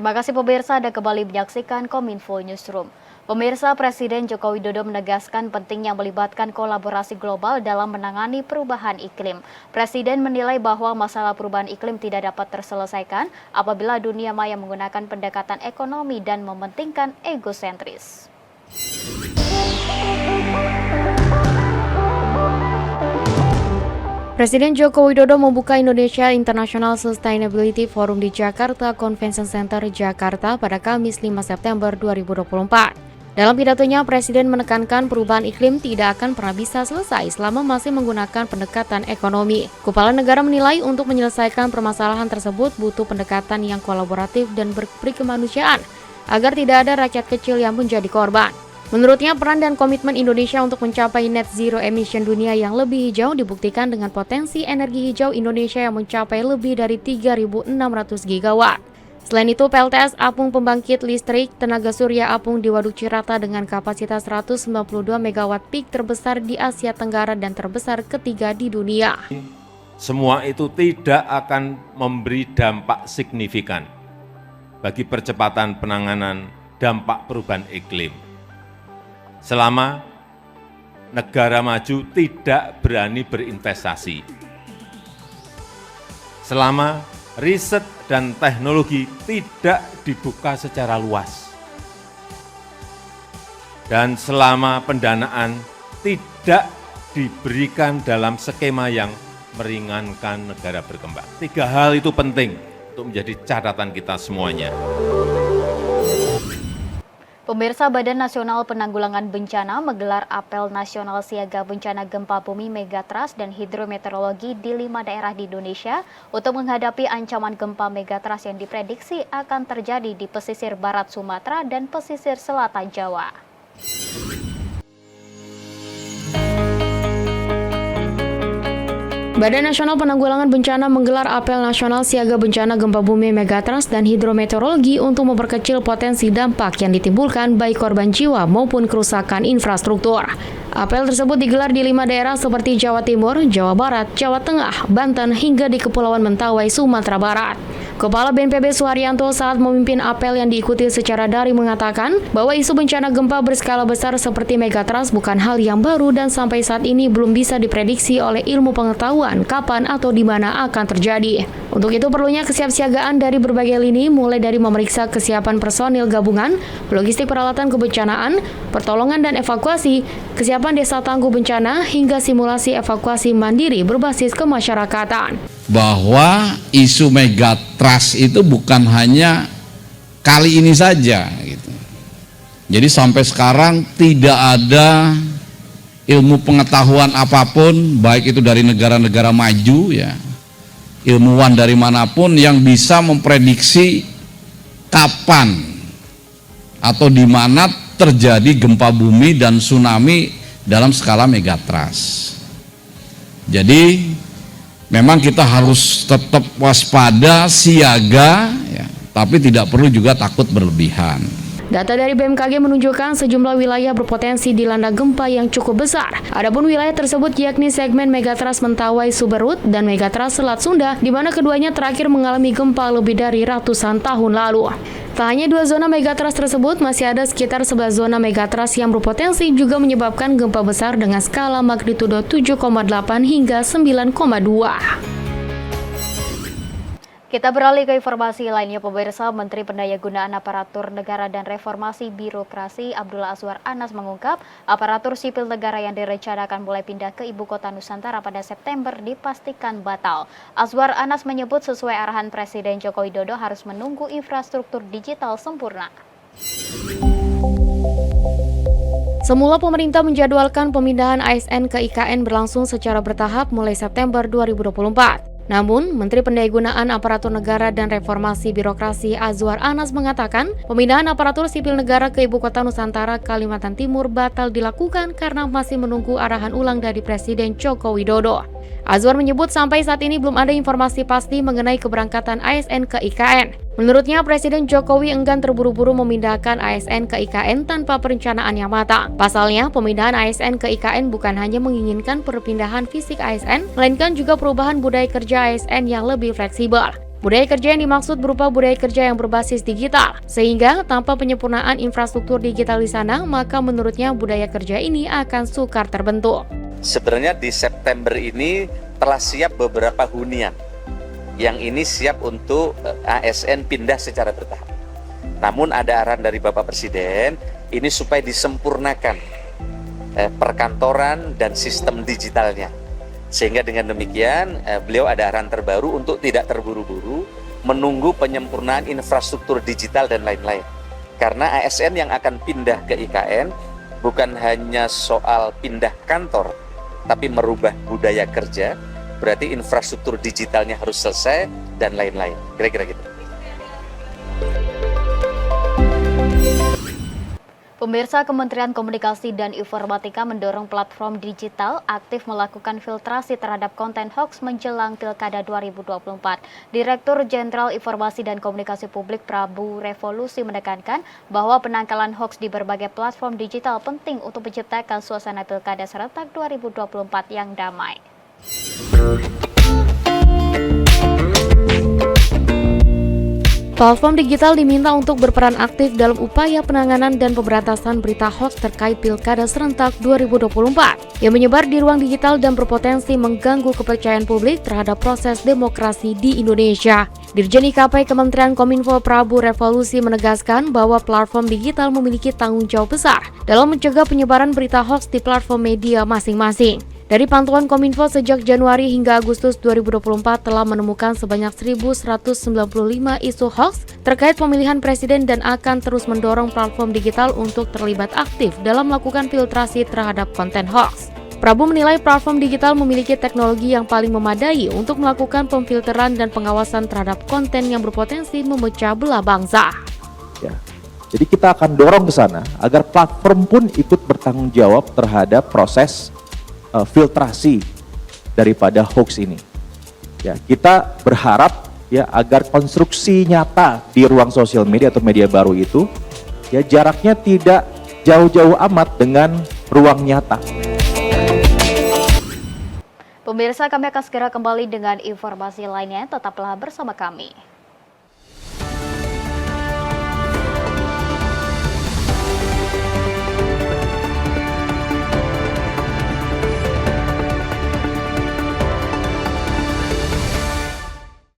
Terima kasih pemirsa, Anda kembali menyaksikan Kominfo Newsroom. Pemirsa, Presiden Joko Widodo menegaskan pentingnya melibatkan kolaborasi global dalam menangani perubahan iklim. Presiden menilai bahwa masalah perubahan iklim tidak dapat terselesaikan apabila dunia maya menggunakan pendekatan ekonomi dan mementingkan egosentris. Presiden Joko Widodo membuka Indonesia International Sustainability Forum di Jakarta Convention Center, Jakarta pada Kamis 5 September 2024. Dalam pidatonya, Presiden menekankan perubahan iklim tidak akan pernah bisa selesai selama masih menggunakan pendekatan ekonomi. Kepala negara menilai untuk menyelesaikan permasalahan tersebut butuh pendekatan yang kolaboratif dan berkemanusiaan agar tidak ada rakyat kecil yang menjadi korban. Menurutnya, peran dan komitmen Indonesia untuk mencapai net zero emission dunia yang lebih hijau dibuktikan dengan potensi energi hijau Indonesia yang mencapai lebih dari 3.600 gigawatt. Selain itu, PLTS Apung pembangkit listrik tenaga surya apung di Waduk Cirata dengan kapasitas 192 megawatt peak terbesar di Asia Tenggara dan terbesar ketiga di dunia. Semua itu tidak akan memberi dampak signifikan bagi percepatan penanganan dampak perubahan iklim selama negara maju tidak berani berinvestasi, selama riset dan teknologi tidak dibuka secara luas, dan selama pendanaan tidak diberikan dalam skema yang meringankan negara berkembang. 3 hal itu penting untuk menjadi catatan kita semuanya. Pemirsa, Badan Nasional Penanggulangan Bencana menggelar apel nasional siaga bencana gempa bumi, megatrust, dan hidrometeorologi di 5 daerah di Indonesia untuk menghadapi ancaman gempa megatrust yang diprediksi akan terjadi di pesisir barat Sumatera dan pesisir selatan Jawa. Badan Nasional Penanggulangan Bencana menggelar apel nasional siaga bencana gempa bumi, megatrust, dan hidrometeorologi untuk memperkecil potensi dampak yang ditimbulkan baik korban jiwa maupun kerusakan infrastruktur. Apel tersebut digelar di 5 daerah seperti Jawa Timur, Jawa Barat, Jawa Tengah, Banten, hingga di Kepulauan Mentawai, Sumatera Barat. Kepala BNPB Suharyanto saat memimpin apel yang diikuti secara daring mengatakan bahwa isu bencana gempa berskala besar seperti megatrust bukan hal yang baru dan sampai saat ini belum bisa diprediksi oleh ilmu pengetahuan kapan atau di mana akan terjadi. Untuk itu perlunya kesiapsiagaan dari berbagai lini, mulai dari memeriksa kesiapan personil gabungan, logistik peralatan kebencanaan, pertolongan dan evakuasi, kesiapan desa tangguh bencana, hingga simulasi evakuasi mandiri berbasis kemasyarakatan. Bahwa isu megatrust itu bukan hanya kali ini saja gitu. Jadi sampai sekarang tidak ada ilmu pengetahuan apapun, baik itu dari negara-negara maju ya, ilmuwan dari manapun yang bisa memprediksi kapan atau di mana terjadi gempa bumi dan tsunami dalam skala megatrust. Jadi memang kita harus tetap waspada, siaga, ya, tapi tidak perlu juga takut berlebihan. Data dari BMKG menunjukkan sejumlah wilayah berpotensi dilanda gempa yang cukup besar. Adapun wilayah tersebut yakni segmen megatrust Mentawai Suberut dan megatrust Selat Sunda, di mana keduanya terakhir mengalami gempa lebih dari ratusan tahun lalu. Tak hanya 2 zona megatrust tersebut, masih ada sekitar 11 zona megatrust yang berpotensi juga menyebabkan gempa besar dengan skala magnitudo 7,8 hingga 9,2. Kita beralih ke informasi lainnya, pemirsa. Menteri Pendayagunaan Aparatur Negara dan Reformasi Birokrasi Abdullah Azwar Anas mengungkap aparatur sipil negara yang direncanakan mulai pindah ke Ibu Kota Nusantara pada September dipastikan batal. Azwar Anas menyebut sesuai arahan Presiden Joko Widodo harus menunggu infrastruktur digital sempurna. Semula pemerintah menjadwalkan pemindahan ASN ke IKN berlangsung secara bertahap mulai September 2024. Namun, Menteri Pendayagunaan Aparatur Negara dan Reformasi Birokrasi Azwar Anas mengatakan pemindahan aparatur sipil negara ke Ibu Kota Nusantara Kalimantan Timur batal dilakukan karena masih menunggu arahan ulang dari Presiden Joko Widodo. Azwar menyebut sampai saat ini belum ada informasi pasti mengenai keberangkatan ASN ke IKN. Menurutnya, Presiden Jokowi enggan terburu-buru memindahkan ASN ke IKN tanpa perencanaan yang matang. Pasalnya, pemindahan ASN ke IKN bukan hanya menginginkan perpindahan fisik ASN, melainkan juga perubahan budaya kerja ASN yang lebih fleksibel. Budaya kerja yang dimaksud berupa budaya kerja yang berbasis digital, sehingga tanpa penyempurnaan infrastruktur digital di sana, maka menurutnya budaya kerja ini akan sukar terbentuk. Sebenarnya di September ini telah siap beberapa hunian, yang ini siap untuk ASN pindah secara bertahap. Namun ada arahan dari Bapak Presiden, ini supaya disempurnakan perkantoran dan sistem digitalnya. Sehingga dengan demikian beliau ada arahan terbaru untuk tidak terburu-buru menunggu penyempurnaan infrastruktur digital dan lain-lain. Karena ASN yang akan pindah ke IKN bukan hanya soal pindah kantor, tapi merubah budaya kerja, berarti infrastruktur digitalnya harus selesai dan lain-lain. Kira-kira gitu. Pemirsa, Kementerian Komunikasi dan Informatika mendorong platform digital aktif melakukan filtrasi terhadap konten hoax menjelang Pilkada 2024. Direktur Jenderal Informasi dan Komunikasi Publik Prabu Revolusi menekankan bahwa penangkalan hoax di berbagai platform digital penting untuk menciptakan suasana Pilkada serentak 2024 yang damai. Platform digital diminta untuk berperan aktif dalam upaya penanganan dan pemberantasan berita hoax terkait Pilkada serentak 2024 yang menyebar di ruang digital dan berpotensi mengganggu kepercayaan publik terhadap proses demokrasi di Indonesia. Dirjen IKP Kementerian Kominfo Prabu Revolusi menegaskan bahwa platform digital memiliki tanggung jawab besar dalam mencegah penyebaran berita hoax di platform media masing-masing. Dari pantauan Kominfo sejak Januari hingga Agustus 2024 telah menemukan sebanyak 1.195 isu hoax terkait pemilihan presiden dan akan terus mendorong platform digital untuk terlibat aktif dalam melakukan filtrasi terhadap konten hoax. Prabu menilai platform digital memiliki teknologi yang paling memadai untuk melakukan pemfilteran dan pengawasan terhadap konten yang berpotensi memecah belah bangsa. Ya. Jadi kita akan dorong ke sana agar platform pun ikut bertanggung jawab terhadap proses filtrasi daripada hoax ini. Ya, kita berharap ya agar konstruksi nyata di ruang sosial media atau media baru itu ya jaraknya tidak jauh-jauh amat dengan ruang nyata. Pemirsa, kami akan segera kembali dengan informasi lainnya. Tetaplah bersama kami.